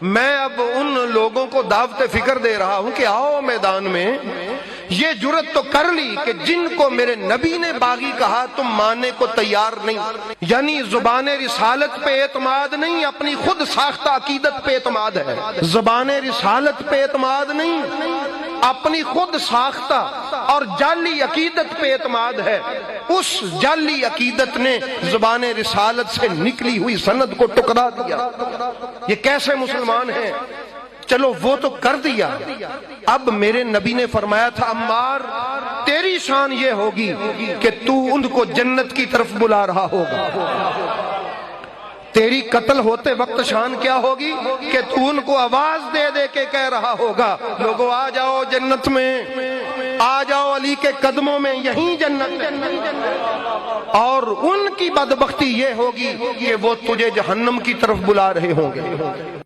मैं अब उन लोगों को दावत फिक्र दे रहा हूं कि आओ मैदान में। ये जुर्रत तो कर ली कि जिनको मेरे नबी ने बागी कहा तुम मानने को तैयार नहीं, यानी जुबाने रिसालत पे एतमाद नहीं, अपनी खुद साख्ता अकीदत पे एतमाद है। जुबाने रिसालत पे एतमाद नहीं, अपनी खुद साख्ता और जाली अकीदत पे एतमाद है। उस जाली अकीदत ने जुबाने रिसालत से निकली हुई सनद को टुकरा दिया। ये कैसे मुसलमान हैं? चलो वो तो कर दिया। अब मेरे नबी ने फरमाया था, अम्मार तेरी शान ये होगी कि तू उनको जन्नत की तरफ बुला रहा होगा। तेरी कत्ल होते वक्त शान क्या होगी कि तू उनको आवाज दे दे के कह रहा होगा, लोगों आ जाओ जन्नत में, आ जाओ अली के कदमों में, यही जन्नत है। और उनकी बदबख्ती ये होगी कि वो तुझे जहन्नम की तरफ बुला रहे होंगे।